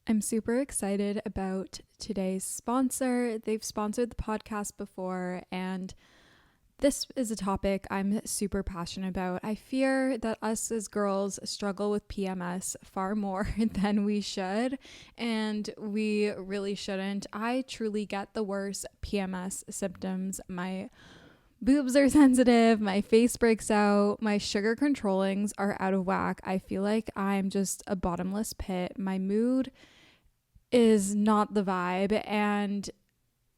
I'm super excited about today's sponsor. They've sponsored the podcast before, and this is a topic I'm super passionate about. I fear that us as girls struggle with PMS far more than we should, and we really shouldn't. I truly get the worst PMS symptoms. My boobs are sensitive, my face breaks out, my sugar controllings are out of whack. I feel like I'm just a bottomless pit. My mood is not the vibe, and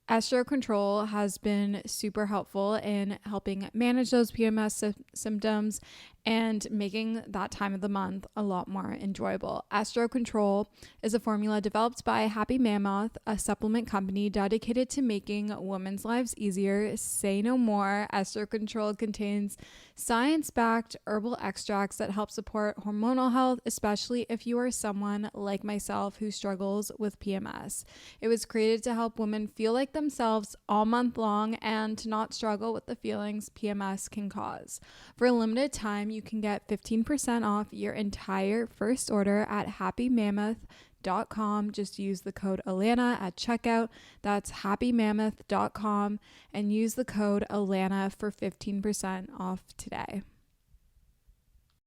estro control has been super helpful in helping manage those PMS symptoms and making that time of the month a lot more enjoyable. Estro Control is a formula developed by Happy Mammoth, a supplement company dedicated to making women's lives easier. Say no more. Estro Control contains science-backed herbal extracts that help support hormonal health, especially if you are someone like myself who struggles with PMS. It was created to help women feel like themselves all month long and to not struggle with the feelings PMS can cause. For a limited time, you can get 15% off your entire first order at happymammoth.com. Just use the code Alana at checkout. That's happymammoth.com and use the code Alana for 15% off today.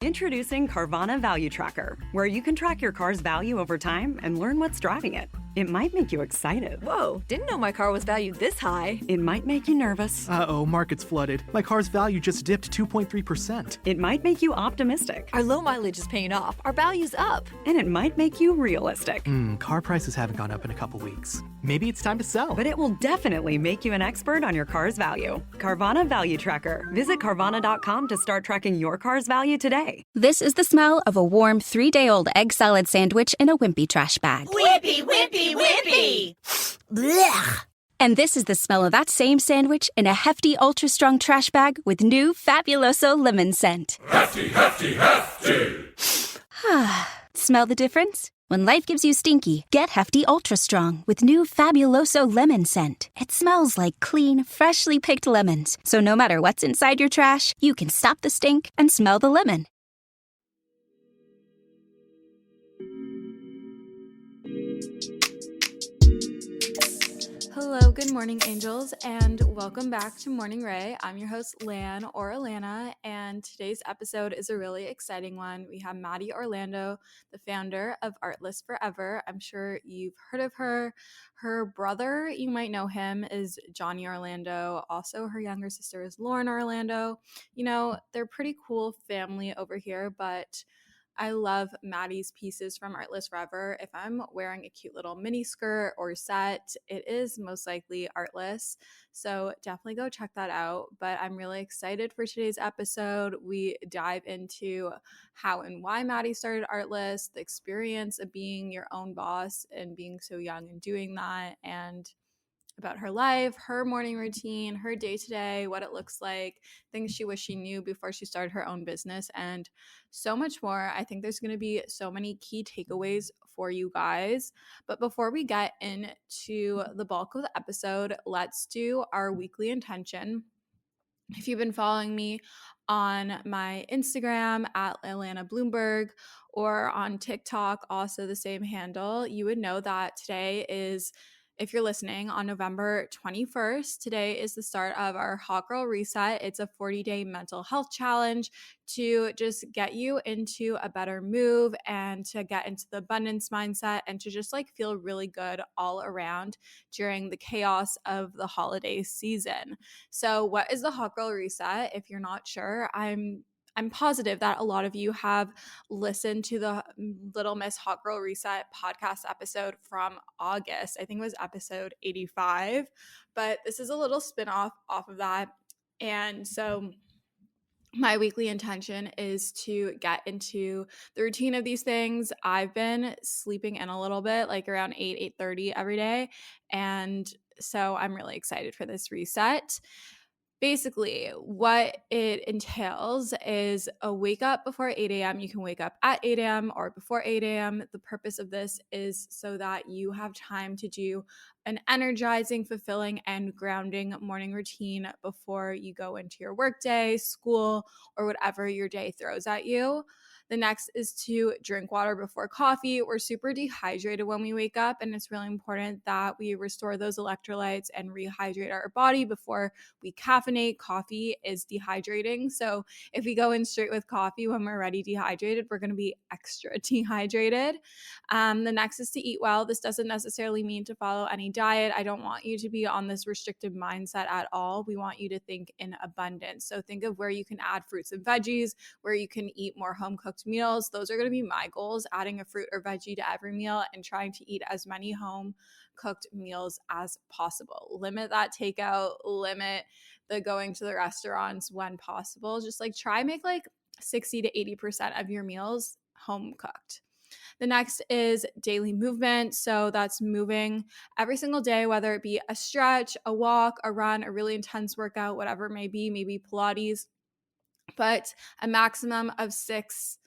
Introducing Carvana Value Tracker, where you can track your car's value over time and learn what's driving it. It might make you excited. Whoa, didn't know my car was valued this high. It might make you nervous. Uh-oh, market's flooded. My car's value just dipped 2.3%. It might make you optimistic. Our low mileage is paying off. Our value's up. And it might make you realistic. Car prices haven't gone up in a couple weeks. Maybe it's time to sell. But it will definitely make you an expert on your car's value. Carvana Value Tracker. Visit Carvana.com to start tracking your car's value today. This is the smell of a warm 3-day-old egg salad sandwich in a wimpy trash bag. Wimpy, wimpy, wimpy! Blech! And this is the smell of that same sandwich in a hefty, ultra-strong trash bag with new Fabuloso lemon scent. Hefty, hefty, hefty! Smell the difference? When life gives you stinky, get Hefty Ultra Strong with new Fabuloso lemon scent. It smells like clean, freshly picked lemons. So no matter what's inside your trash, you can stop the stink and smell the lemon. Hello, good morning, angels, and welcome back to Morning Ray. I'm your host, Lan or Alana, and today's episode is a really exciting one. We have Maddie Orlando, the founder of Artless Forever. I'm sure you've heard of her. Her brother, you might know him, is Johnny Orlando. Also, her younger sister is Lauren Orlando. You know, they're pretty cool family over here, but I love Maddie's pieces from Artless Forever. If I'm wearing a cute little mini skirt or set, it is most likely Artless. So definitely go check that out. But I'm really excited for today's episode. We dive into how and why Maddie started Artless, the experience of being your own boss and being so young and doing that, and about her life, her morning routine, her day-to-day, what it looks like, things she wished she knew before she started her own business, and so much more. I think there's going to be so many key takeaways for you guys. But before we get into the bulk of the episode, let's do our weekly intention. If you've been following me on my Instagram at Atlanta Bloomberg or on TikTok, also the same handle, you would know that today is, if you're listening, on November 21st, today is the start of our Hot Girl Reset. It's a 40-day mental health challenge to just get you into a better move and to get into the abundance mindset and to just like feel really good all around during the chaos of the holiday season. So what is the Hot Girl Reset? If you're not sure, I'm positive that a lot of you have listened to the Little Miss Hot Girl Reset podcast episode from August. I think it was episode 85, but this is a little spin-off off of that. And so my weekly intention is to get into the routine of these things. I've been sleeping in a little bit, like around 8:30 every day. And so I'm really excited for this reset. Basically, what it entails is a wake up before 8 a.m. You can wake up at 8 a.m. or before 8 a.m. The purpose of this is so that you have time to do an energizing, fulfilling, and grounding morning routine before you go into your workday, school, or whatever your day throws at you. The next is to drink water before coffee. We're super dehydrated when we wake up, and it's really important that we restore those electrolytes and rehydrate our body before we caffeinate. Coffee is dehydrating. So if we go in straight with coffee when we're already dehydrated, we're going to be extra dehydrated. The next is to eat well. This doesn't necessarily mean to follow any diet. I don't want you to be on this restrictive mindset at all. We want you to think in abundance. So think of where you can add fruits and veggies, where you can eat more home cooked meals. Those are going to be my goals, adding a fruit or veggie to every meal and trying to eat as many home cooked meals as possible. Limit that takeout, limit the going to the restaurants when possible. Just like try make like 60 to 80% of your meals home cooked. The next is daily movement. So that's moving every single day, whether it be a stretch, a walk, a run, a really intense workout, whatever it may be, maybe Pilates, but a maximum of 6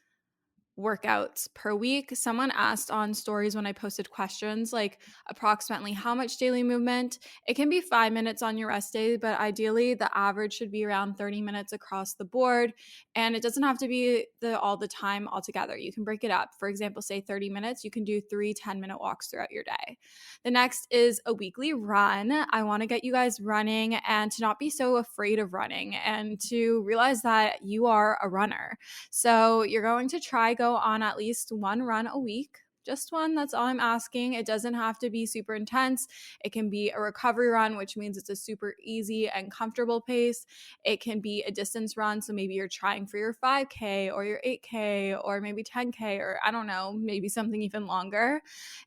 workouts per week. Someone asked on stories when I posted questions, like approximately how much daily movement. It can be 5 minutes on your rest day, but ideally the average should be around 30 minutes across the board. And it doesn't have to be all the time altogether. You can break it up. For example, say 30 minutes, you can do 3 10-minute walks throughout your day. The next is a weekly run. I want to get you guys running and to not be so afraid of running and to realize that you are a runner. So you're going to try go on at least one run a week. Just one, that's all I'm asking. It doesn't have to be super intense. It can be a recovery run, which means it's a super easy and comfortable pace. It can be a distance run, so maybe you're trying for your 5K or your 8K or maybe 10K or I don't know, maybe something even longer.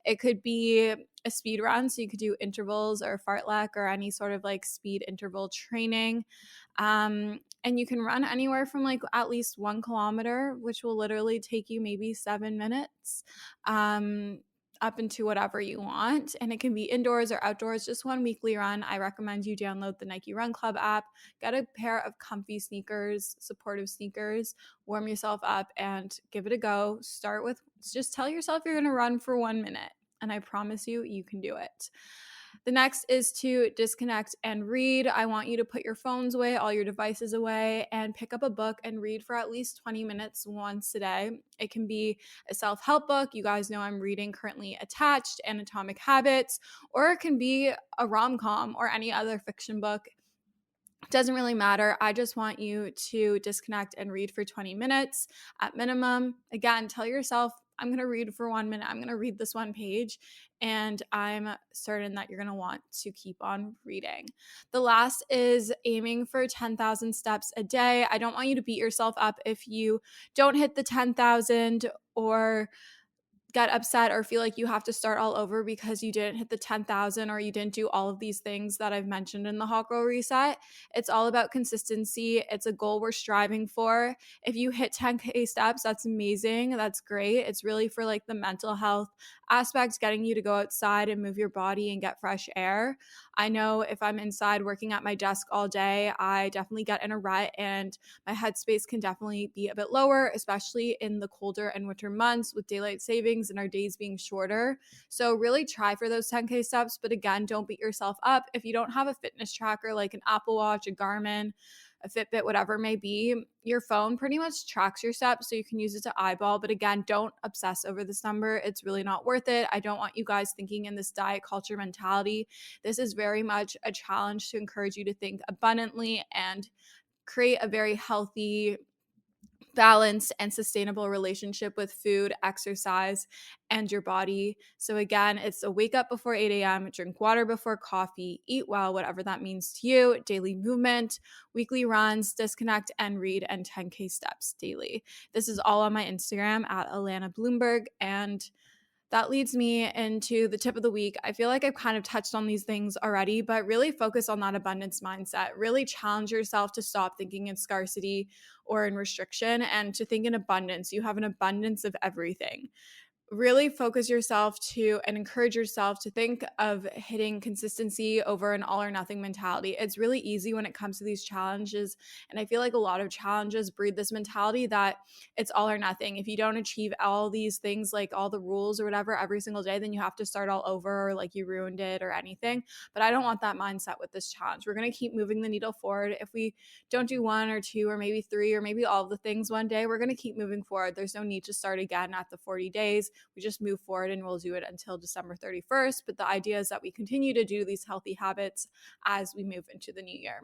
It could be a speed run, so you could do intervals or fartlek or any sort of like speed interval training. And you can run anywhere from like at least 1 kilometer, which will literally take you maybe 7 minutes, up into whatever you want. And it can be indoors or outdoors, just one weekly run. I recommend you download the Nike Run Club app, get a pair of comfy sneakers, supportive sneakers, warm yourself up and give it a go. Start with just tell yourself you're going to run for 1 minute. And I promise you, you can do it. The next is to disconnect and read. I want you to put your phones away, all your devices away, and pick up a book and read for at least 20 minutes once a day. It can be a self-help book. You guys know I'm reading currently Attached and Atomic Habits, or it can be a rom-com or any other fiction book. Doesn't really matter. I just want you to disconnect and read for 20 minutes at minimum. Again, tell yourself, I'm going to read for 1 minute. I'm going to read this one page, and I'm certain that you're going to want to keep on reading. The last is aiming for 10,000 steps a day. I don't want you to beat yourself up if you don't hit the 10,000 or get upset or feel like you have to start all over because you didn't hit the 10,000 or you didn't do all of these things that I've mentioned in the Hot Girl Reset. It's all about consistency. It's a goal we're striving for. If you hit 10K steps, that's amazing. That's great. It's really for like the mental health aspect, getting you to go outside and move your body and get fresh air. I know if I'm inside working at my desk all day, I definitely get in a rut and my headspace can definitely be a bit lower, especially in the colder and winter months with daylight savings and our days being shorter. So really try for those 10K steps. But again, don't beat yourself up. If you don't have a fitness tracker like an Apple Watch, a Garmin, a Fitbit, whatever it may be, your phone pretty much tracks your steps so you can use it to eyeball. But again, don't obsess over this number. It's really not worth it. I don't want you guys thinking in this diet culture mentality. This is very much a challenge to encourage you to think abundantly and create a very healthy, balanced and sustainable relationship with food, exercise, and your body. So again, it's a wake up before 8 a.m., drink water before coffee, eat well, whatever that means to you, daily movement, weekly runs, disconnect and read, and 10K steps daily. This is all on my Instagram at Alana Bloomberg, and that leads me into the tip of the week. I feel like I've kind of touched on these things already, but really focus on that abundance mindset. Really challenge yourself to stop thinking in scarcity or in restriction and to think in abundance. You have an abundance of everything. really focus yourself to and encourage yourself to think of hitting consistency over an all or nothing mentality. It's really easy when it comes to these challenges. And I feel like a lot of challenges breed this mentality that it's all or nothing. If you don't achieve all these things, like all the rules or whatever every single day, then you have to start all over, or like you ruined it or anything. But I don't want that mindset with this challenge. We're going to keep moving the needle forward. If we don't do one or two or maybe three or maybe all of the things one day, we're going to keep moving forward. There's no need to start again at the 40 days. We just move forward and we'll do it until December 31st. But the idea is that we continue to do these healthy habits as we move into the new year.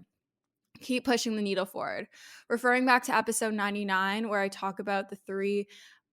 Keep pushing the needle forward. Referring back to episode 99, where I talk about the 3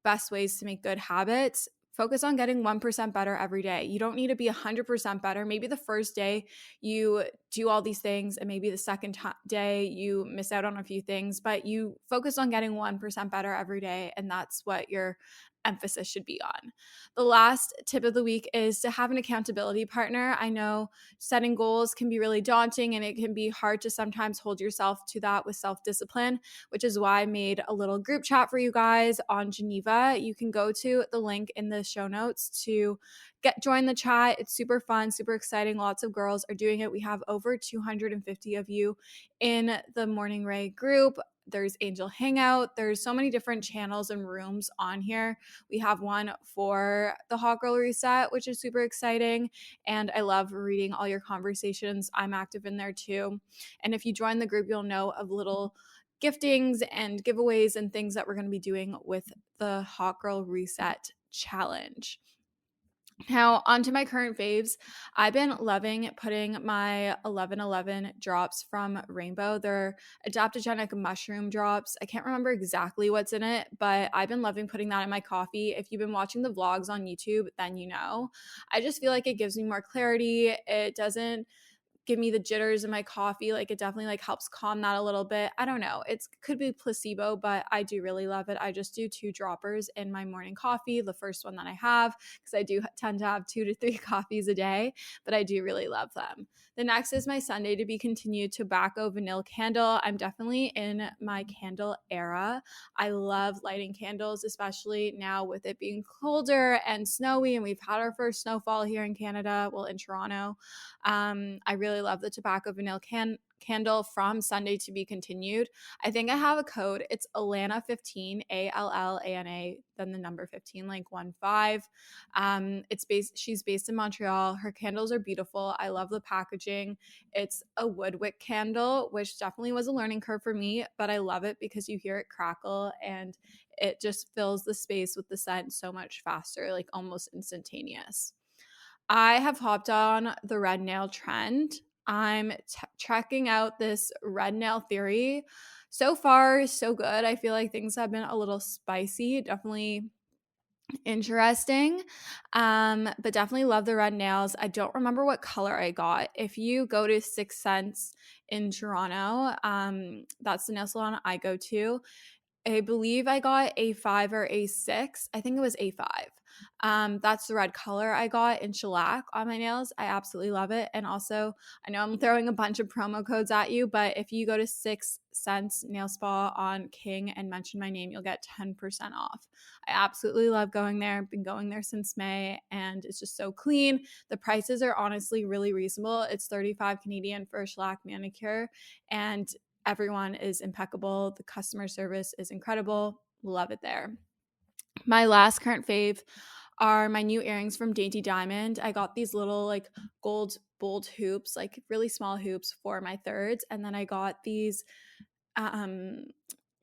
best ways to make good habits, focus on getting 1% better every day. You don't need to be 100% better. Maybe the first day you do all these things, and maybe the second day you miss out on a few things, but you focus on getting 1% better every day, and that's what your emphasis should be on. The last tip of the week is to have an accountability partner. I know setting goals can be really daunting, and it can be hard to sometimes hold yourself to that with self-discipline, which is why I made a little group chat for you guys on Geneva. You can go to the link in the show notes to join the chat. It's super fun, super exciting. Lots of girls are doing it. We have over 250 of you in the Morning Ray group. There's Angel Hangout. There's so many different channels and rooms on here. We have one for the Hot Girl Reset, which is super exciting. And I love reading all your conversations. I'm active in there too. And if you join the group, you'll know of little giftings and giveaways and things that we're going to be doing with the Hot Girl Reset Challenge. Now, onto my current faves. I've been loving putting my 1111 drops from Rainbow. They're adaptogenic mushroom drops. I can't remember exactly what's in it, but I've been loving putting that in my coffee. If you've been watching the vlogs on YouTube, then you know. I just feel like it gives me more clarity. It doesn't give me the jitters in my coffee. Like, it definitely like helps calm that a little bit. I don't know. It could be placebo, but I do really love it. I just do 2 droppers in my morning coffee, the first one that I have, because I do tend to have 2 to 3 coffees a day, but I do really love them. The next is my Sunday to be continued tobacco vanilla candle. I'm definitely in my candle era. I love lighting candles, especially now with it being colder and snowy, and we've had our first snowfall here in Canada, well, in Toronto. I really love the tobacco vanilla candle from Sunday to be continued. I think I have a code. It's Alana15, ALLANA, then the number 15, like 15. She's based in Montreal. Her candles are beautiful. I love the packaging. It's a wood wick candle, which definitely was a learning curve for me, but I love it because you hear it crackle and it just fills the space with the scent so much faster, like almost instantaneous. I have hopped on the red nail trend. I'm checking out this red nail theory. So far, so good. I feel like things have been a little spicy, definitely interesting, but definitely love the red nails. I don't remember what color I got. If you go to Six Sense in Toronto, that's the nail salon I go to. I believe I got A5 or A6. I think it was A5. That's the red color I got in shellac on my nails. I absolutely love it. And also, I know I'm throwing a bunch of promo codes at you, but if you go to 6 Sense Nail Spa on King and mention my name, you'll get 10% off. I absolutely love going there. I've been going there since May, and it's just so clean. The prices are honestly really reasonable. It's 35 Canadian for a shellac manicure, and everyone is impeccable. The customer service is incredible. Love it there. My last current fave are my new earrings from Dainty Diamond. I got these little like gold bold hoops, like really small hoops for my thirds. And then I got these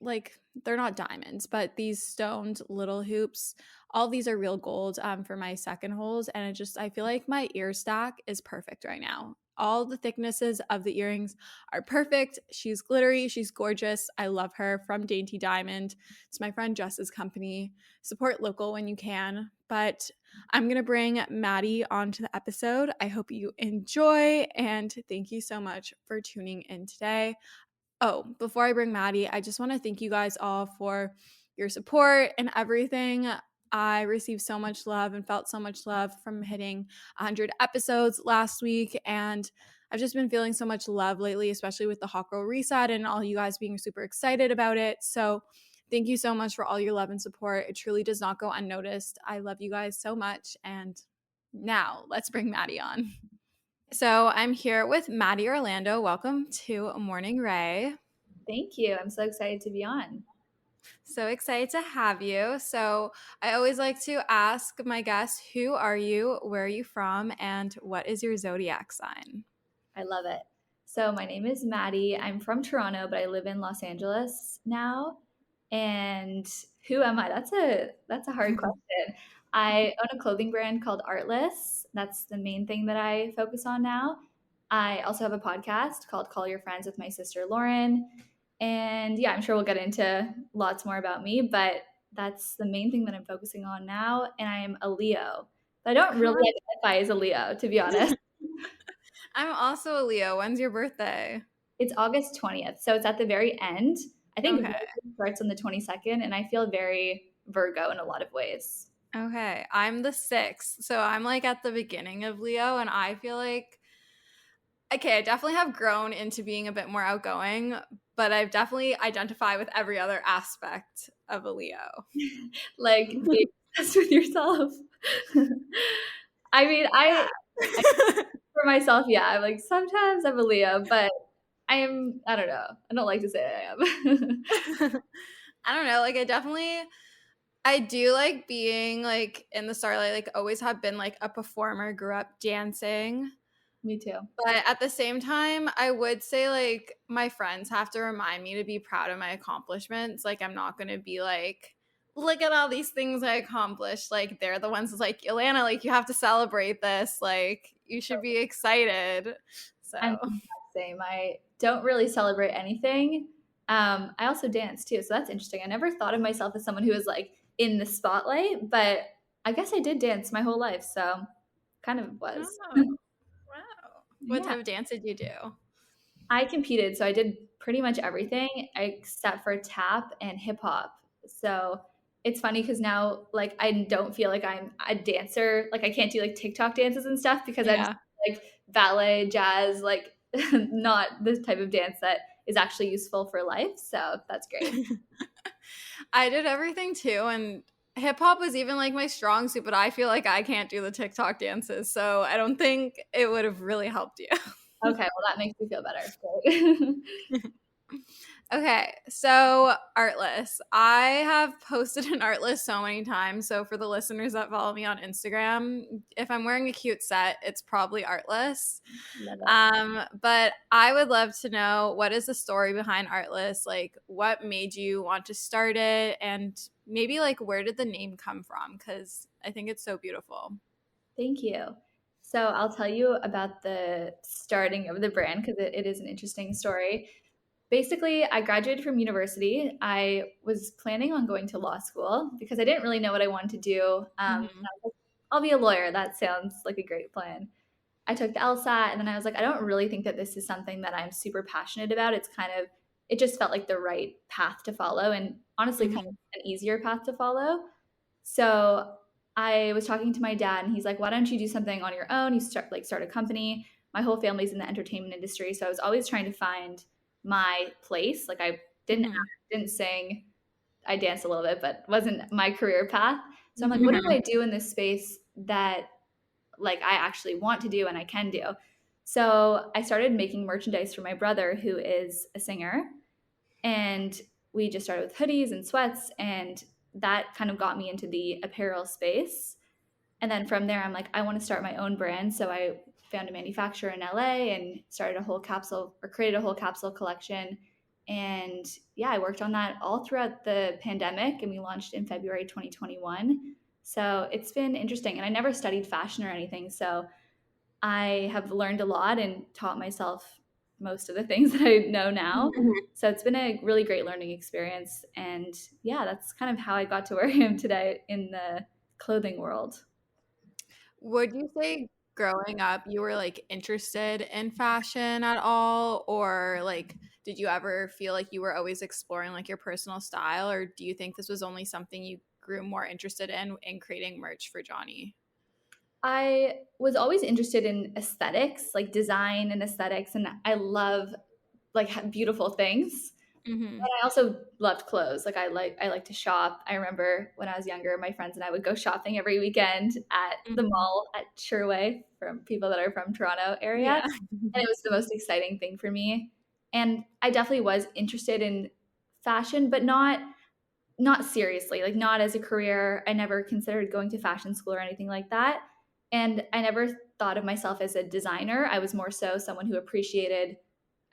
like they're not diamonds, but these stoned little hoops. All these are real gold for my second holes. And I feel like my ear stack is perfect right now. All the thicknesses of the earrings are perfect. She's glittery. She's gorgeous. I love her, from Dainty Diamond. It's my friend Jess's company. Support local when you can. But I'm going to bring Maddie onto the episode. I hope you enjoy, and thank you so much for tuning in today. Oh, before I bring Maddie, I just want to thank you guys all for your support and everything. I received so much love and felt so much love from hitting 100 episodes last week, and I've just been feeling so much love lately, especially with the Hot Girl Reset and all you guys being super excited about it. So thank you so much for all your love and support. It truly does not go unnoticed. I love you guys so much. And now let's bring Maddie on. So I'm here with Maddie Orlando. Welcome to Morning Ray. Thank you. I'm so excited to be on. So excited to have you. So I always like to ask my guests, who are you, where are you from, and what is your zodiac sign? I love it. So my name is Maddie. I'm from Toronto, but I live in Los Angeles now. And who am I? That's a hard question. I own a clothing brand called Artless. That's the main thing that I focus on now. I also have a podcast called Call Your Friends with my sister Lauren. And yeah, I'm sure we'll get into lots more about me, but that's the main thing that I'm focusing on now. And I am a Leo. But I don't really identify as a Leo, to be honest. I'm also a Leo. When's your birthday? It's August 20th, so it's at the very end. I think Okay. it starts on the 22nd, and I feel very Virgo in a lot of ways. Okay. I'm the 6th. So I'm like at the beginning of Leo, and I feel like, okay, I definitely have grown into being a bit more outgoing, but I've definitely identified with every other aspect of a Leo. Like, be obsessed with yourself. I mean, I for myself, yeah, I'm like, sometimes I'm a Leo, but I don't know. I don't like to say I am. I don't know. Like, I do like being like in the starlight, like always have been like a performer, grew up dancing. Me too. But at the same time, I would say like my friends have to remind me to be proud of my accomplishments. Like, I'm not going to be like, look at all these things I accomplished. Like, they're the ones that's like, Ilana, like, you have to celebrate this. Like, you should be excited. So I'm the same. I don't really celebrate anything. I also dance too, so that's interesting. I never thought of myself as someone who was like in the spotlight, but I guess I did dance my whole life, so kind of was. Oh, wow. What type of dance did you do? I competed, so I did pretty much everything except for tap and hip hop. So it's funny because now, like, I don't feel like I'm a dancer. Like, I can't do like TikTok dances and stuff because I'm just, like ballet, jazz, like not the type of dance that is actually useful for life. So that's great. I did everything too, and hip hop was even like my strong suit, but I feel like I can't do the TikTok dances, so I don't think it would have really helped you. Okay, well, that makes me feel better. Okay, so Artless. I have posted an Artless so many times. So for the listeners that follow me on Instagram, if I'm wearing a cute set, it's probably Artless. But I would love to know, what is the story behind Artless? Like, what made you want to start it? And maybe like, where did the name come from? Because I think it's so beautiful. Thank you. So I'll tell you about the starting of the brand because it is an interesting story. Basically, I graduated from university. I was planning on going to law school because I didn't really know what I wanted to do. I was like, I'll be a lawyer. That sounds like a great plan. I took the LSAT, and then I was like, I don't really think that this is something that I'm super passionate about. It just felt like the right path to follow, and honestly, kind of an easier path to follow. So I was talking to my dad, and he's like, why don't you do something on your own? You start a company. My whole family's in the entertainment industry, so I was always trying to find my place. Like, I didn't sing. I danced a little bit, but wasn't my career path. So I'm like, what do I do in this space that like I actually want to do and I can do? So I started making merchandise for my brother, who is a singer, and we just started with hoodies and sweats, and that kind of got me into the apparel space. And then from there, I'm like, I want to start my own brand. So I found a manufacturer in LA and created a whole capsule collection. And yeah, I worked on that all throughout the pandemic, and we launched in February 2021. So it's been interesting. And I never studied fashion or anything. So I have learned a lot and taught myself most of the things that I know now. So it's been a really great learning experience. And yeah, that's kind of how I got to where I am today in the clothing world. Would you say growing up you were like interested in fashion at all, or like did you ever feel like you were always exploring like your personal style, or do you think this was only something you grew more interested in creating merch for Johnny? I was always interested in aesthetics, like design and aesthetics, and I love like beautiful things. Mm-hmm. I also loved clothes. Like I like to shop. I remember when I was younger, my friends and I would go shopping every weekend at the mall at Sherway from people that are from Toronto area. Yeah. And it was the most exciting thing for me. And I definitely was interested in fashion, but not seriously, like not as a career. I never considered going to fashion school or anything like that. And I never thought of myself as a designer. I was more so someone who appreciated,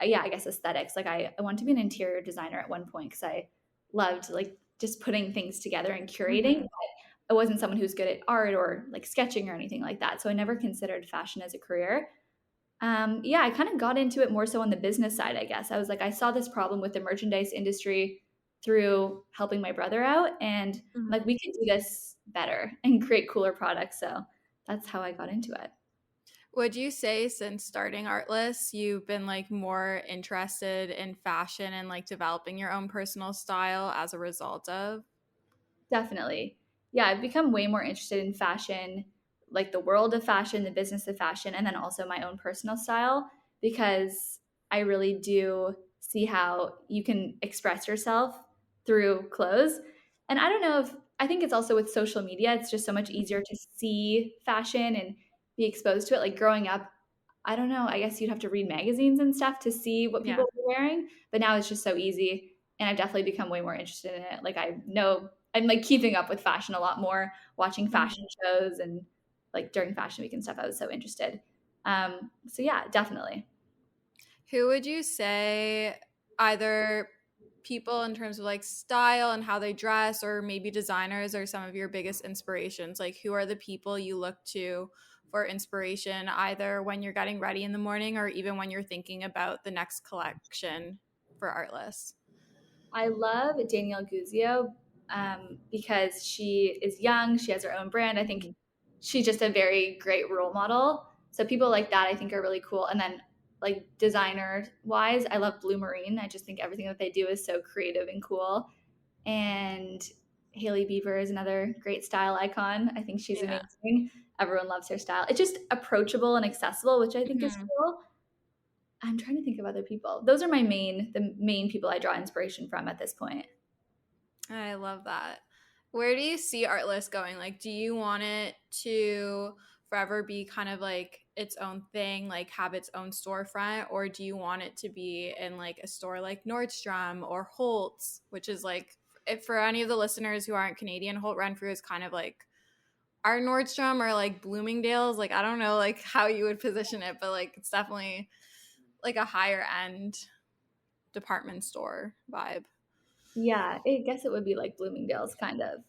yeah, I guess aesthetics. Like I wanted to be an interior designer at one point because I loved like just putting things together and curating. But I wasn't someone who's good at art or like sketching or anything like that. So I never considered fashion as a career. Yeah, I kind of got into it more so on the business side, I guess. I was like, I saw this problem with the merchandise industry through helping my brother out, and like, we could do this better and create cooler products. So that's how I got into it. Would you say since starting Artless, you've been like more interested in fashion and like developing your own personal style as a result of? Definitely. Yeah, I've become way more interested in fashion, like the world of fashion, the business of fashion, and then also my own personal style because I really do see how you can express yourself through clothes. And I don't know if I think it's also with social media, it's just so much easier to see fashion and be exposed to it. Like growing up, I don't know, I guess you'd have to read magazines and stuff to see what Yeah. people were wearing, but now it's just so easy and I've definitely become way more interested in it. Like I know I'm like keeping up with fashion a lot more, watching fashion shows and like during fashion week and stuff. I was so interested. So yeah, definitely. Who would you say either people in terms of like style and how they dress, or maybe designers, are some of your biggest inspirations? Like, who are the people you look to for inspiration, either when you're getting ready in the morning or even when you're thinking about the next collection for Artless? I love Danielle Guzio because she is young. She has her own brand. I think she's just a very great role model. So people like that I think are really cool. And then like designer wise, I love Blue Marine. I just think everything that they do is so creative and cool. And Hailey Bieber is another great style icon. I think she's Yeah. amazing. Everyone loves her style. It's just approachable and accessible, which I think is cool. I'm trying to think of other people. Those are the main people I draw inspiration from at this point. I love that. Where do you see Artless going? Like, do you want it to forever be kind of like its own thing, like have its own storefront, or do you want it to be in like a store like Nordstrom or Holt's, which is like, if for any of the listeners who aren't Canadian, Holt Renfrew is kind of like our Nordstrom or like Bloomingdale's. Like, I don't know like how you would position it, but like it's definitely like a higher end department store vibe. Yeah, I guess it would be like Bloomingdale's kind of.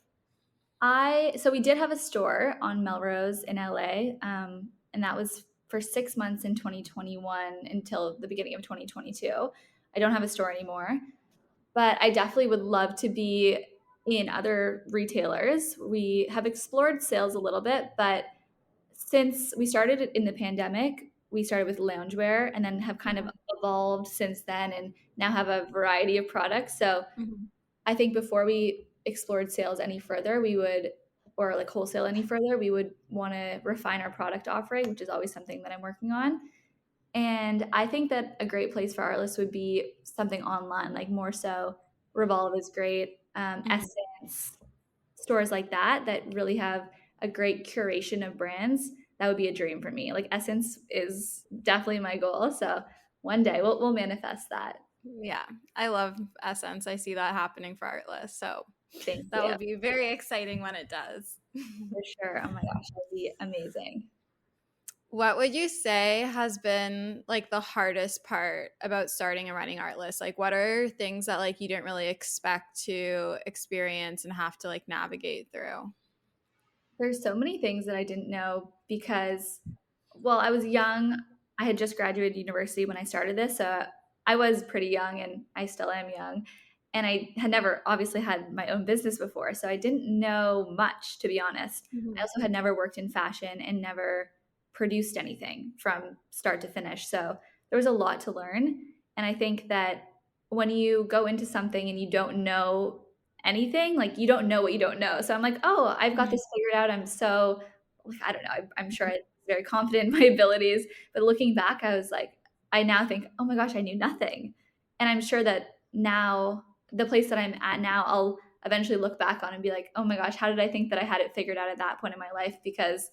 So we did have a store on Melrose in LA, and that was for 6 months in 2021 until the beginning of 2022. I don't have a store anymore, but I definitely would love to be in other retailers. We have explored sales a little bit, but since we started in the pandemic, we started with loungewear and then have kind of evolved since then and now have a variety of products. So I think before we explored sales any further, we would, or like wholesale any further, we would want to refine our product offering, which is always something that I'm working on. And I think that a great place for Artlist would be something online, like more so Revolve is great, Essence, stores like that that really have a great curation of brands. That would be a dream for me. Like Essence is definitely my goal. So one day we'll manifest that. Yeah, I love Essence. I see that happening for Artless. So Thank that you. will be very exciting when it does. For sure. Oh my gosh, that would be amazing. What would you say has been like the hardest part about starting and running Artless? Like, what are things that like you didn't really expect to experience and have to like navigate through? There's so many things that I didn't know because, well, I was young. I had just graduated university when I started this. So I was pretty young and I still am young. And I had never obviously had my own business before. So I didn't know much, to be honest. I also had never worked in fashion and never produced anything from start to finish. So there was a lot to learn. And I think that when you go into something and you don't know anything, like you don't know what you don't know. So I'm like, oh, I've got this figured out. I'm so, I don't know, I'm sure I'm very confident in my abilities. But looking back, I was like, I now think, oh my gosh, I knew nothing. And I'm sure that now the place that I'm at now, I'll eventually look back on and be like, oh my gosh, how did I think that I had it figured out at that point in my life? Because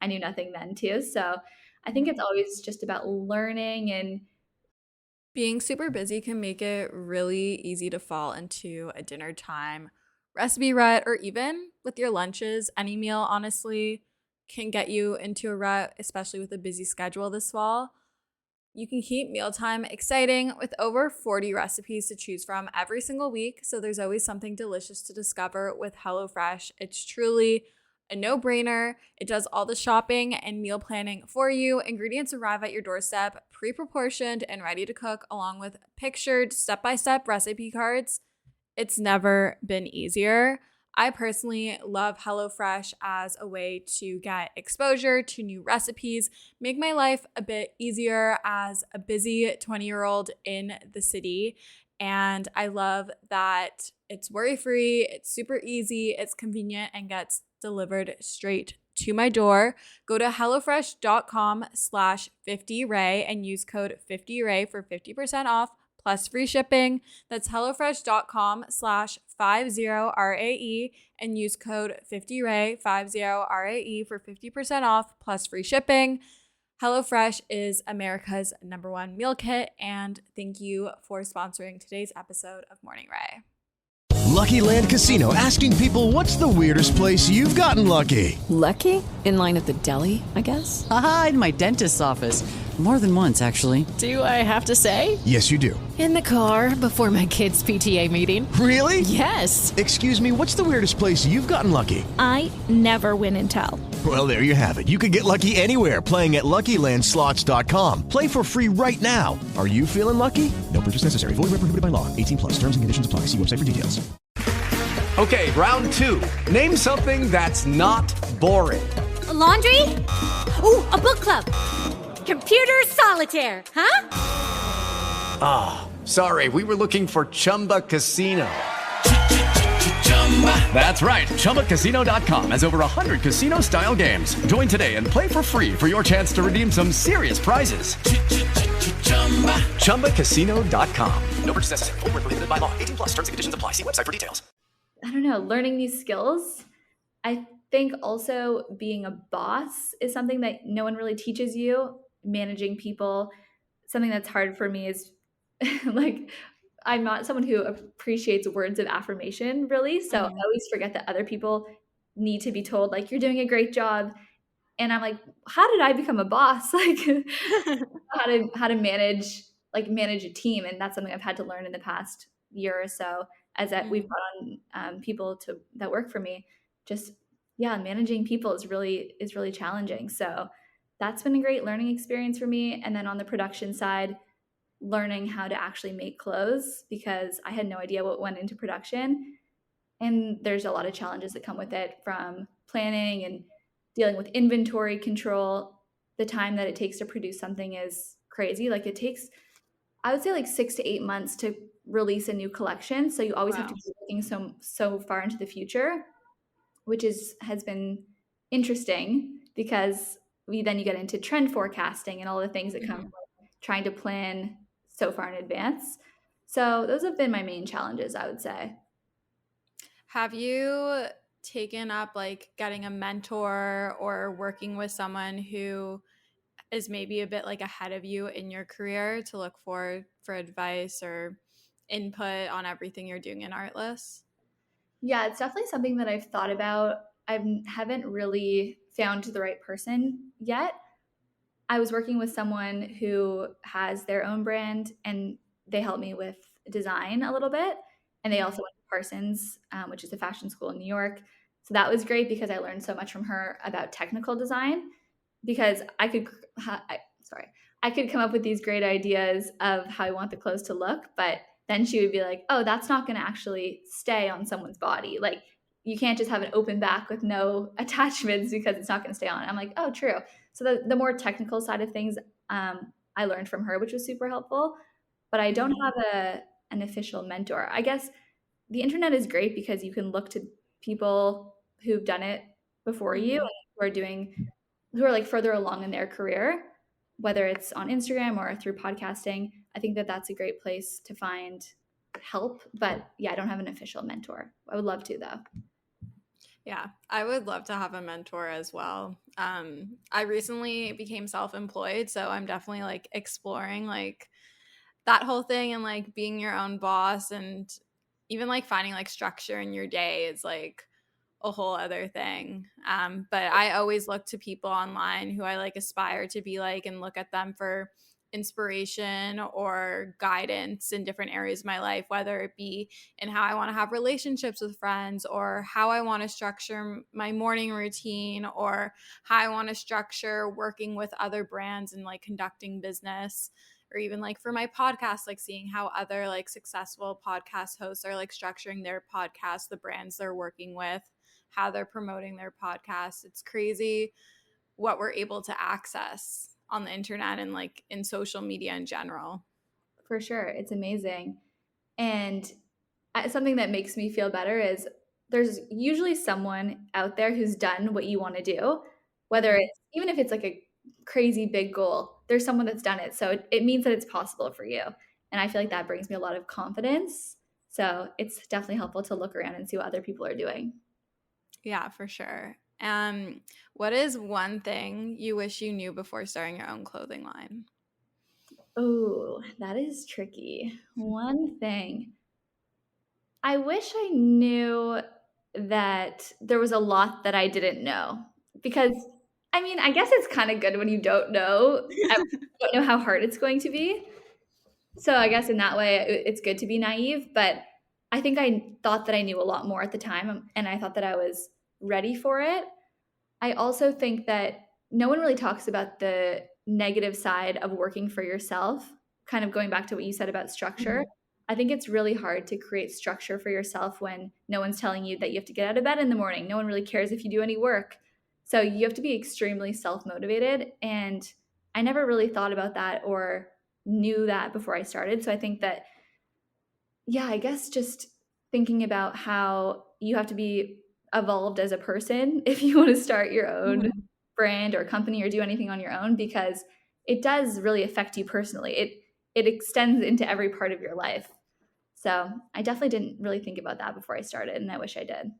I knew nothing then too. So I think it's always just about learning, and being super busy can make it really easy to fall into a dinner time recipe rut, or even with your lunches. Any meal, honestly, can get you into a rut, especially with a busy schedule this fall. You can keep mealtime exciting with over 40 recipes to choose from every single week, so there's always something delicious to discover with HelloFresh. It's truly a no-brainer. It does all the shopping and meal planning for you. Ingredients arrive at your doorstep, pre-proportioned and ready to cook, along with pictured step-by-step recipe cards. It's never been easier. I personally love HelloFresh as a way to get exposure to new recipes, make my life a bit easier as a busy 20-year-old in the city. And I love that it's worry-free, it's super easy, it's convenient, and gets delivered straight to my door. Go to hellofresh.com/50ray and use code 50ray for 50% off plus free shipping. That's hellofresh.com/50RAE and use code 50ray 50RAE for 50% off plus free shipping. HelloFresh is America's #1 meal kit, and thank you for sponsoring today's episode of Morning Ray. Lucky Land Casino, asking people, what's the weirdest place you've gotten lucky? Lucky? In line at the deli, I guess? Aha, in my dentist's office. More than once, actually. Do I have to say? Yes, you do. In the car before my kids' PTA meeting. Really? Yes. Excuse me, what's the weirdest place you've gotten lucky? I never win and tell. Well, there you have it. You can get lucky anywhere, playing at LuckyLandSlots.com. Play for free right now. Are you feeling lucky? No purchase necessary. Void where prohibited by law. 18+. Terms and conditions apply. See website for details. Okay, round two. Name something that's not boring. A laundry? Ooh, a book club. Computer solitaire, huh? Ah, oh, sorry. We were looking for Chumba Casino. That's right. ChumbaCasino.com has over 100 casino-style games. Join today and play for free for your chance to redeem some serious prizes. ChumbaCasino.com. No purchase necessary. Void where prohibited by law. 18+. Terms and conditions apply. See website for details. I don't know, learning these skills. I think also being a boss is something that no one really teaches you. Managing people, something that's hard for me is like, I'm not someone who appreciates words of affirmation really. So I always forget that other people need to be told like, you're doing a great job. And I'm like, how did I become a boss? Like how to manage a team. And that's something I've had to learn in the past year or so, as that we've brought on people that work for me. Just managing people is really challenging. So that's been a great learning experience for me. And then on the production side, learning how to actually make clothes, because I had no idea what went into production. And there's a lot of challenges that come with it, from planning and dealing with inventory control. The time that it takes to produce something is crazy. Like it takes, I would say, like 6 to 8 months to release a new collection. So you always have to be looking so far into the future, which has been interesting, because you get into trend forecasting and all the things that come from trying to plan so far in advance. So those have been my main challenges, I would say. Have you taken up like getting a mentor or working with someone who is maybe a bit like ahead of you in your career to look for advice or input on everything you're doing in Artless? Yeah, it's definitely something that I've thought about. I haven't really found the right person yet. I was working with someone who has their own brand, and they helped me with design a little bit. And they also went to Parsons, which is a fashion school in New York. So that was great because I learned so much from her about technical design, because I could come up with these great ideas of how I want the clothes to look, but then she would be like, oh, that's not going to actually stay on someone's body. Like, you can't just have an open back with no attachments because it's not going to stay on. I'm like, oh, true. So the more technical side of things, I learned from her, which was super helpful. But I don't have an official mentor. I guess the internet is great because you can look to people who've done it before you, and who are like further along in their career, whether it's on Instagram or through podcasting. I think that that's a great place to find help. But yeah, I don't have an official mentor. I would love to though. Yeah, I would love to have a mentor as well. I recently became self-employed, so I'm definitely like exploring like that whole thing and like being your own boss, and even like finding like structure in your day is like a whole other thing. But I always look to people online who I like aspire to be like and look at them for inspiration or guidance in different areas of my life, whether it be in how I want to have relationships with friends, or how I want to structure my morning routine, or how I want to structure working with other brands and like conducting business, or even like for my podcast, like seeing how other like successful podcast hosts are like structuring their podcast, the brands they're working with, how they're promoting their podcast. It's crazy what we're able to access on the internet and like in social media in general. For sure. It's amazing. And something that makes me feel better is there's usually someone out there who's done what you want to do, whether it's, even if it's like a crazy big goal, there's someone that's done it. So it means that it's possible for you. And I feel like that brings me a lot of confidence. So it's definitely helpful to look around and see what other people are doing. Yeah, for sure. What is one thing you wish you knew before starting your own clothing line? Oh, that is tricky. One thing. I wish I knew that there was a lot that I didn't know, because I mean, I guess it's kind of good when you don't know, don't know how hard it's going to be. So I guess in that way, it's good to be naive. But I think I thought that I knew a lot more at the time, and I thought that I was ready for it. I also think that no one really talks about the negative side of working for yourself, kind of going back to what you said about structure. I think it's really hard to create structure for yourself when no one's telling you that you have to get out of bed in the morning. No one really cares if you do any work. So you have to be extremely self-motivated. And I never really thought about that or knew that before I started. So I think that, yeah, I guess just thinking about how you have to be evolved as a person if you want to start your own brand or company or do anything on your own, because it does really affect you personally. It extends into every part of your life. So I definitely didn't really think about that before I started, and I wish I did.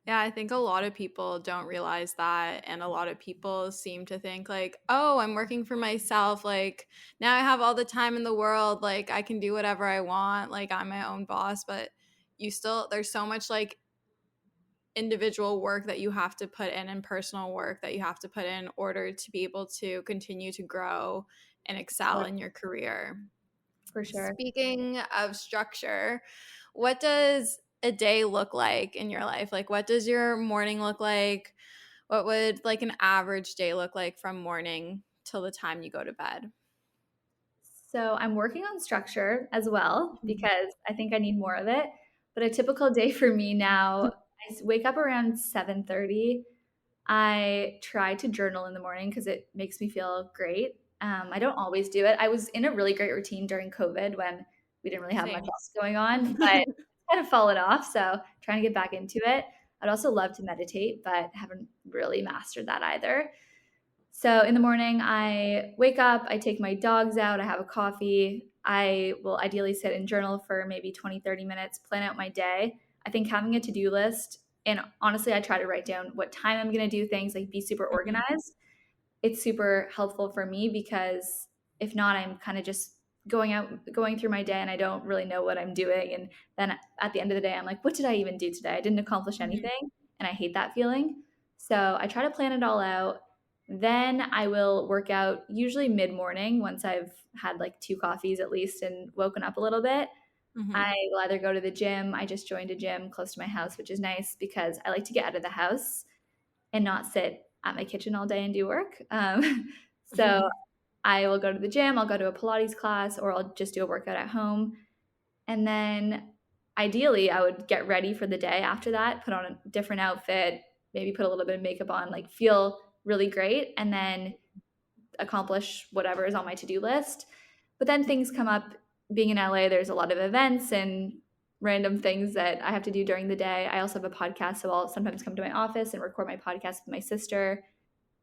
Yeah, I think a lot of people don't realize that, and a lot of people seem to think like, oh, I'm working for myself, like now I have all the time in the world, like I can do whatever I want, like I'm my own boss. But there's so much like individual work that you have to put in and personal work that you have to put in order to be able to continue to grow and excel in your career. For sure. Speaking of structure, what does a day look like in your life? Like, what does your morning look like? What would like an average day look like from morning till the time you go to bed? So I'm working on structure as well, because I think I need more of it. But a typical day for me now, I wake up around 7:30. I try to journal in the morning because it makes me feel great. I don't always do it. I was in a really great routine during COVID when we didn't really have much else going on, but kind of fallen off. So trying to get back into it. I'd also love to meditate, but haven't really mastered that either. So in the morning, I wake up, I take my dogs out, I have a coffee. I will ideally sit and journal for maybe 20, 30 minutes, plan out my day. I think having a to-do list, and honestly, I try to write down what time I'm going to do things, like be super organized. It's super helpful for me, because if not, I'm kind of just going through my day and I don't really know what I'm doing. And then at the end of the day, I'm like, what did I even do today? I didn't accomplish anything. And I hate that feeling. So I try to plan it all out. Then I will work out usually mid-morning once I've had like 2 coffees at least and woken up a little bit. I will either go to the gym. I just joined a gym close to my house, which is nice because I like to get out of the house and not sit at my kitchen all day and do work. So I will go to the gym. I'll go to a Pilates class, or I'll just do a workout at home. And then ideally I would get ready for the day after that, put on a different outfit, maybe put a little bit of makeup on, like feel really great, and then accomplish whatever is on my to-do list. But then things come up. Being in LA, there's a lot of events and random things that I have to do during the day. I also have a podcast, so I'll sometimes come to my office and record my podcast with my sister.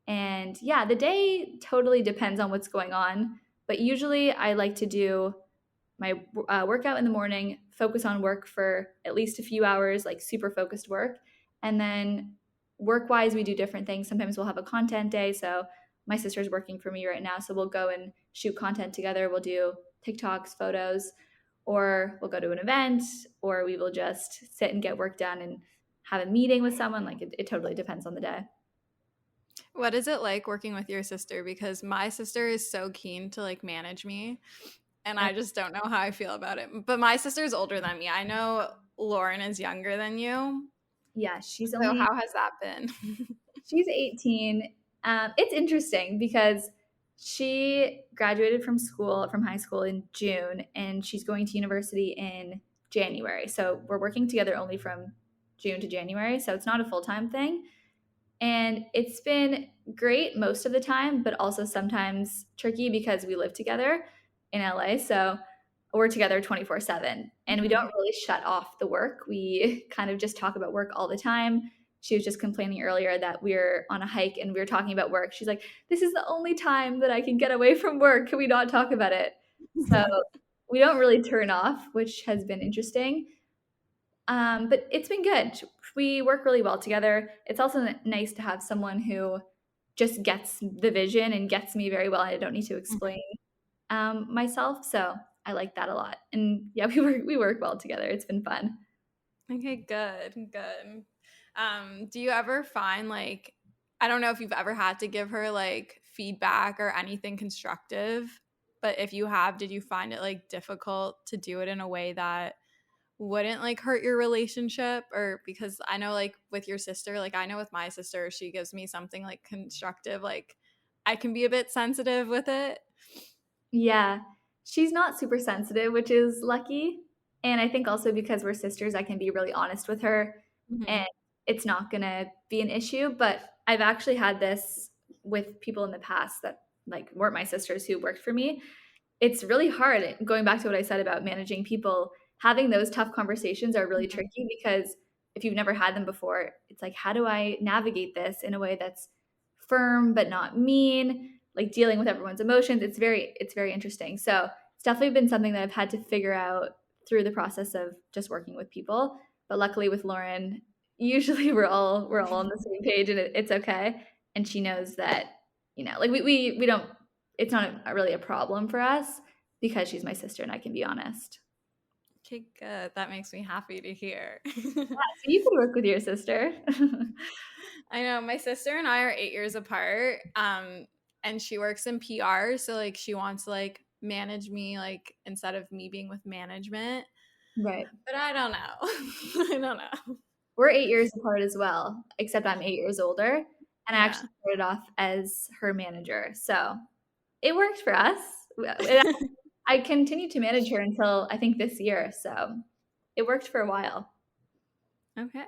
And yeah, the day totally depends on what's going on. But usually I like to do my workout in the morning, focus on work for at least a few hours, like super focused work. And then work-wise, we do different things. Sometimes we'll have a content day. So my sister's working for me right now. So we'll go and shoot content together. We'll do TikToks, photos, or we'll go to an event, or we will just sit and get work done and have a meeting with someone. Like it totally depends on the day. What is it like working with your sister? Because my sister is so keen to like manage me, and I just don't know how I feel about it. But my sister is older than me. I know Lauren is younger than you. Yeah, she's So only. how has that been? She's 18. It's interesting because she graduated from high school in June, and she's going to university in January. So we're working together only from June to January. So it's not a full-time thing. And it's been great most of the time, but also sometimes tricky because we live together in LA. So we're together 24/7, and we don't really shut off the work. We kind of just talk about work all the time. She was just complaining earlier that we were on a hike and we were talking about work. She's like, this is the only time that I can get away from work. Can we not talk about it? So we don't really turn off, which has been interesting. But it's been good. We work really well together. It's also nice to have someone who just gets the vision and gets me very well. I don't need to explain myself. So I like that a lot. And yeah, we work well together. It's been fun. Okay, good. Do you ever find like, I don't know if you've ever had to give her like feedback or anything constructive, but if you have, did you find it like difficult to do it in a way that wouldn't like hurt your relationship? Or because I know like with your sister, like I know with my sister, she gives me something like constructive, like I can be a bit sensitive with it. Yeah, she's not super sensitive, which is lucky. And I think also because we're sisters, I can be really honest with her and it's not going to be an issue. But I've actually had this with people in the past that like weren't my sisters who worked for me. It's really hard. Going back to what I said about managing people, having those tough conversations are really tricky because if you've never had them before, it's like, how do I navigate this in a way that's firm but not mean? Like dealing with everyone's emotions. It's very interesting. So it's definitely been something that I've had to figure out through the process of just working with people. But luckily with Lauren, usually we're all on the same page and it's okay. And she knows that, like we don't, it's not really a problem for us because she's my sister and I can be honest. Okay, good. That makes me happy to hear. Yeah, so you could work with your sister. I know my sister and I are 8 years apart. And she works in PR, so like she wants to like manage me like instead of me being with management. Right. But I don't know. I don't know. We're 8 years apart as well, except I'm 8 years older. And I actually started off as her manager. So it worked for us. I continued to manage her until I think this year. So it worked for a while. Okay.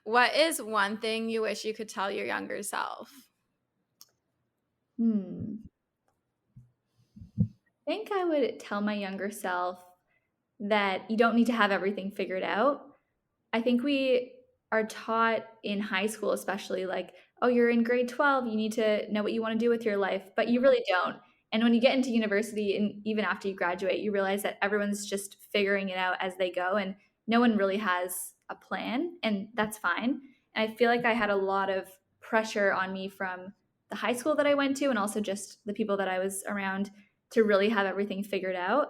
What is one thing you wish you could tell your younger self? I think I would tell my younger self that you don't need to have everything figured out. I think we are taught in high school, especially like, oh, you're in grade 12, you need to know what you want to do with your life, but you really don't. And when you get into university and even after you graduate, you realize that everyone's just figuring it out as they go and no one really has a plan, and that's fine. And I feel like I had a lot of pressure on me from the high school that I went to and also just the people that I was around to really have everything figured out.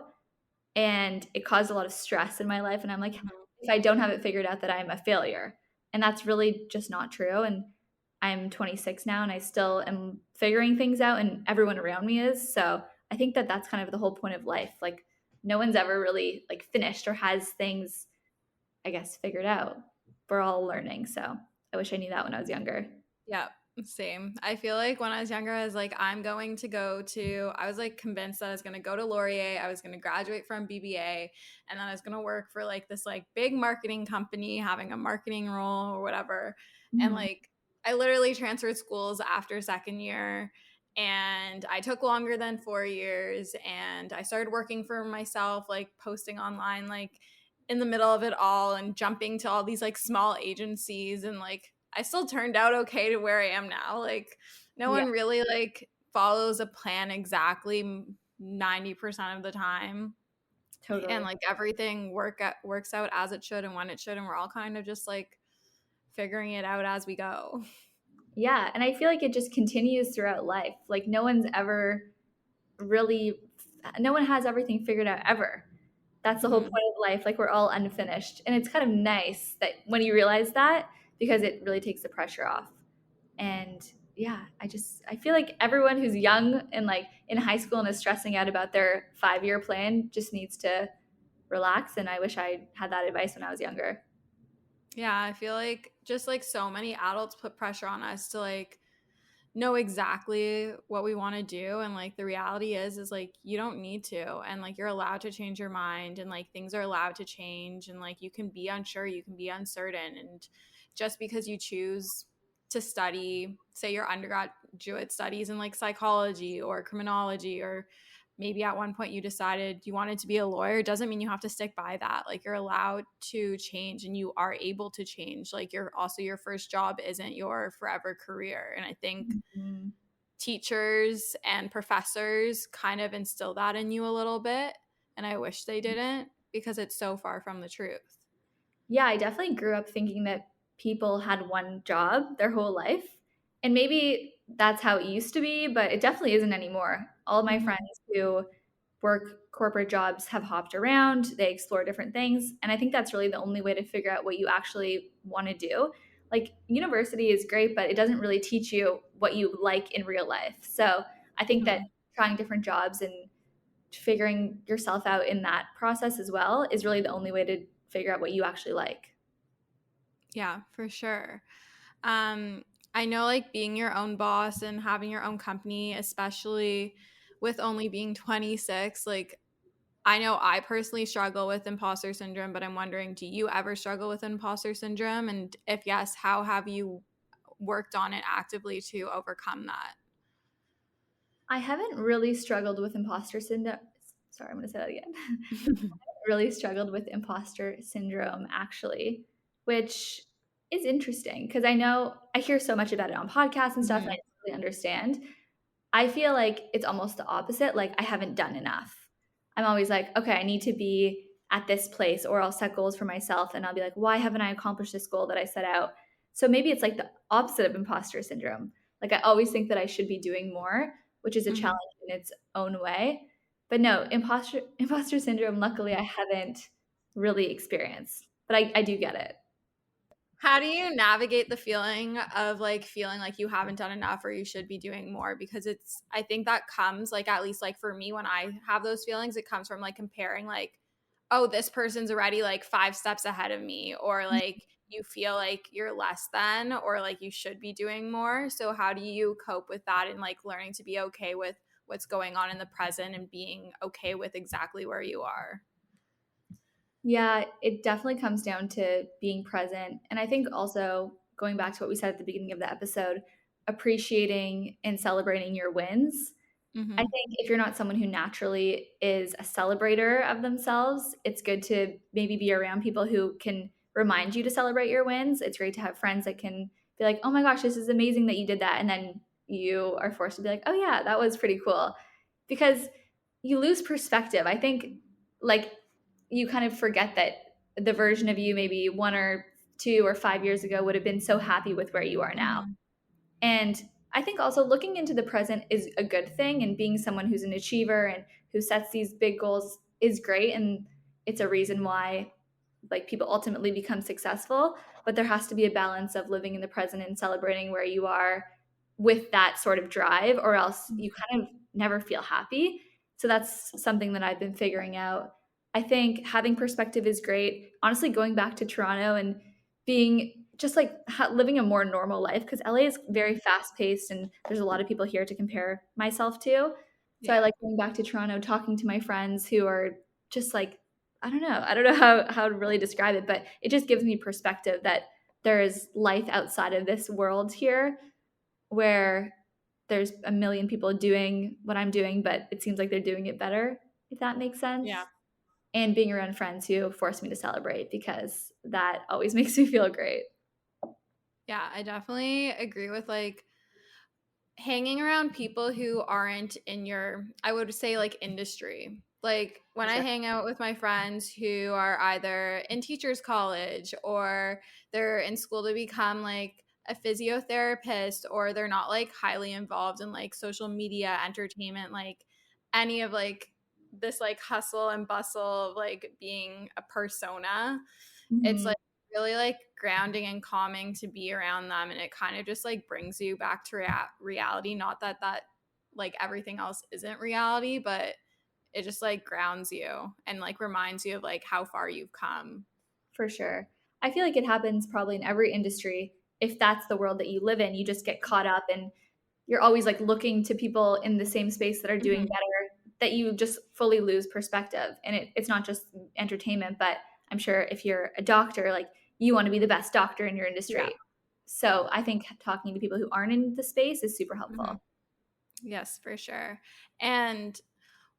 And it caused a lot of stress in my life. And I'm like, if I don't have it figured out, that I'm a failure. And that's really just not true. And I'm 26 now and I still am figuring things out and everyone around me is. So I think that that's kind of the whole point of life. Like no one's ever really like finished or has things, I guess, figured out. We're all learning. So I wish I knew that when I was younger. Yeah, same. I feel like when I was younger, I was like, I was like convinced that I was going to go to Laurier. I was going to graduate from BBA and then I was going to work for like this like big marketing company having a marketing role or whatever. And like, I literally transferred schools after second year and I took longer than 4 years and I started working for myself, like posting online, like in the middle of it all and jumping to all these like small agencies and like I still turned out okay to where I am now. Like no one really like follows a plan exactly 90% of the time. Totally. And like everything works out as it should and when it should, and we're all kind of just like figuring it out as we go. Yeah, and I feel like it just continues throughout life. Like no one has everything figured out ever. That's the whole point of life. Like we're all unfinished. And it's kind of nice that when you realize that, because it really takes the pressure off. And yeah, I feel like everyone who's young and like in high school and is stressing out about their 5-year plan just needs to relax. And I wish I had that advice when I was younger. Yeah, I feel like just like so many adults put pressure on us to like know exactly what we want to do, and like the reality is like you don't need to, and like you're allowed to change your mind, and like things are allowed to change, and like you can be unsure, you can be uncertain, and just because you choose to study, say your undergraduate studies in like psychology or criminology, or maybe at one point you decided you wanted to be a lawyer, doesn't mean you have to stick by that. Like you're allowed to change, and you are able to change. Like your first job isn't your forever career. And I think teachers and professors kind of instill that in you a little bit. And I wish they didn't, because it's so far from the truth. Yeah, I definitely grew up thinking that people had one job their whole life. And maybe that's how it used to be, but it definitely isn't anymore. All of my friends who work corporate jobs have hopped around, they explore different things. And I think that's really the only way to figure out what you actually want to do. Like university is great, but it doesn't really teach you what you like in real life. So I think that trying different jobs and figuring yourself out in that process as well is really the only way to figure out what you actually like. Yeah, for sure. I know like being your own boss and having your own company, especially with only being 26, like I know I personally struggle with imposter syndrome, but I'm wondering, do you ever struggle with imposter syndrome? And if yes, how have you worked on it actively to overcome that? I haven't really struggled with imposter syndrome. Sorry, I'm going to say that again. I haven't really struggled with imposter syndrome, actually, which is interesting because I hear so much about it on podcasts and stuff, and I don't really understand. I feel like it's almost the opposite. Like I haven't done enough. I'm always like, okay, I need to be at this place, or I'll set goals for myself and I'll be like, why haven't I accomplished this goal that I set out? So maybe it's like the opposite of imposter syndrome. Like I always think that I should be doing more, which is a challenge in its own way. But no, imposter syndrome, luckily I haven't really experienced, but I do get it. How do you navigate the feeling of like feeling like you haven't done enough or you should be doing more? Because I think that comes like, at least like for me, when I have those feelings, it comes from like comparing like, oh, this person's already like 5 steps ahead of me, or like you feel like you're less than, or like you should be doing more. So how do you cope with that and like learning to be okay with what's going on in the present and being okay with exactly where you are? Yeah, it definitely comes down to being present. And I think also going back to what we said at the beginning of the episode, appreciating and celebrating your wins. I think if you're not someone who naturally is a celebrator of themselves, it's good to maybe be around people who can remind you to celebrate your wins. It's great to have friends that can be like, oh my gosh, this is amazing that you did that. And then you are forced to be like, oh yeah, that was pretty cool. Because you lose perspective. I think like you kind of forget that the version of you maybe 1 or 2 or 5 years ago would have been so happy with where you are now. And I think also looking into the present is a good thing, and being someone who's an achiever and who sets these big goals is great, and it's a reason why like people ultimately become successful. But there has to be a balance of living in the present and celebrating where you are with that sort of drive, or else you kind of never feel happy. So that's something that I've been figuring out. I think having perspective is great. Honestly, going back to Toronto and being just like living a more normal life, because LA is very fast paced and there's a lot of people here to compare myself to. So I like going back to Toronto, talking to my friends who are just like, I don't know how to really describe it, but it just gives me perspective that there is life outside of this world here, where there's a million people doing what I'm doing, but it seems like they're doing it better, if that makes sense. Yeah. And being around friends who force me to celebrate, because that always makes me feel great. Yeah, I definitely agree with like hanging around people who aren't in your, I would say, like, industry. Like, when I hang out with my friends who are either in teachers college or they're in school to become like a physiotherapist, or they're not like highly involved in like social media, entertainment, like any of like this like hustle and bustle of like being a persona, it's like really like grounding and calming to be around them, and it kind of just like brings you back to reality. Not that like everything else isn't reality, but it just like grounds you and like reminds you of like how far you've come. For sure. I feel like it happens probably in every industry. If that's the world that you live in, you just get caught up and you're always like looking to people in the same space that are doing better, that you just fully lose perspective. And it's not just entertainment, but I'm sure if you're a doctor, like you want to be the best doctor in your industry. Yeah. So I think talking to people who aren't in the space is super helpful. Yes, for sure. And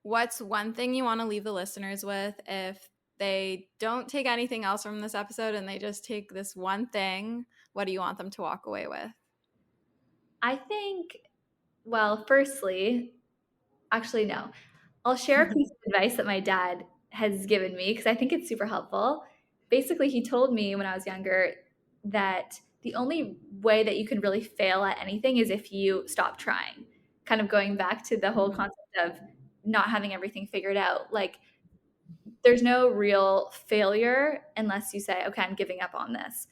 what's one thing you want to leave the listeners with if they don't take anything else from this episode and they just take this one thing? What do you want them to walk away with? I think, well, firstly, actually, no. I'll share a piece of advice that my dad has given me because I think it's super helpful. Basically, he told me when I was younger that the only way that you can really fail at anything is if you stop trying. Kind of going back to the whole concept of not having everything figured out. Like, there's no real failure unless you say, okay, I'm giving up on this.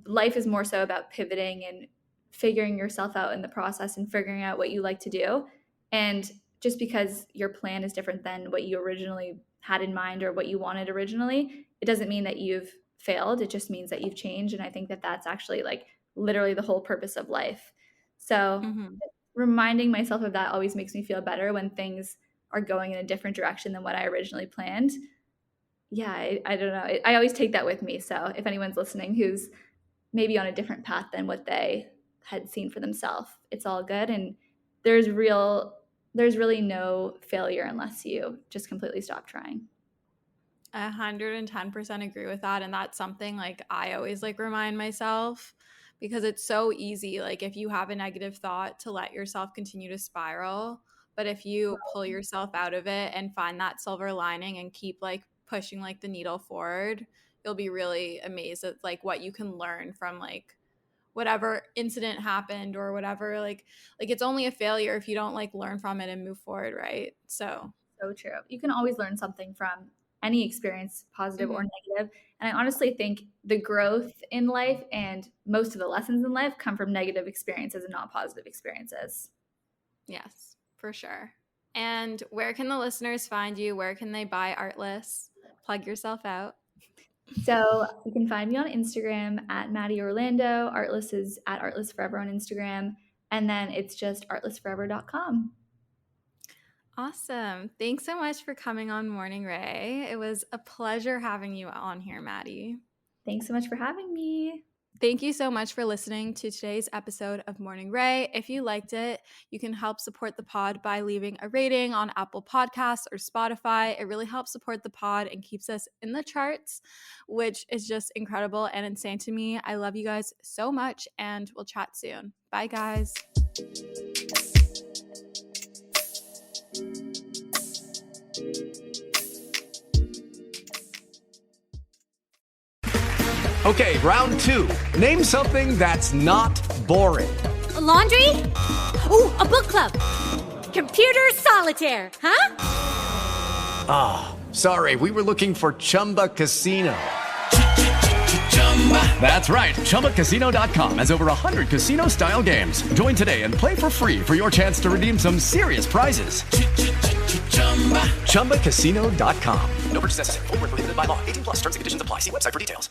Life is more so about pivoting and figuring yourself out in the process and figuring out what you like to do. And just because your plan is different than what you originally had in mind or what you wanted originally, it doesn't mean that you've failed. It just means that you've changed. And I think that that's actually like literally the whole purpose of life. So reminding myself of that always makes me feel better when things are going in a different direction than what I originally planned. Yeah, I don't know. I always take that with me. So if anyone's listening who's maybe on a different path than what they had seen for themselves, it's all good. And there's really no failure unless you just completely stop trying. 110% agree with that. And that's something like I always like remind myself, because it's so easy, like if you have a negative thought, to let yourself continue to spiral. But if you pull yourself out of it and find that silver lining and keep like pushing like the needle forward, you'll be really amazed at like what you can learn from like whatever incident happened or whatever. Like it's only a failure if you don't like learn from it and move forward, right? So true. You can always learn something from any experience, positive or negative. And I honestly think the growth in life and most of the lessons in life come from negative experiences and not positive experiences. Yes, for sure. And where can the listeners find you? Where can they buy Artless? Plug yourself out. So you can find me on Instagram at Maddie Orlando. Artless is at Artless Forever on Instagram. And then it's just artlessforever.com. Awesome. Thanks so much for coming on Morning Ray. It was a pleasure having you on here, Maddie. Thanks so much for having me. Thank you so much for listening to today's episode of Morning Ray. If you liked it, you can help support the pod by leaving a rating on Apple Podcasts or Spotify. It really helps support the pod and keeps us in the charts, which is just incredible and insane to me. I love you guys so much, and we'll chat soon. Bye, guys. Okay, round two. Name something that's not boring. A laundry? Ooh, a book club. Computer solitaire, huh? Ah, sorry, we were looking for Chumba Casino. That's right, ChumbaCasino.com has over 100 casino-style games. Join today and play for free for your chance to redeem some serious prizes. ChumbaCasino.com. No purchase necessary. Void where prohibited by law. 18+ terms and conditions apply. See website for details.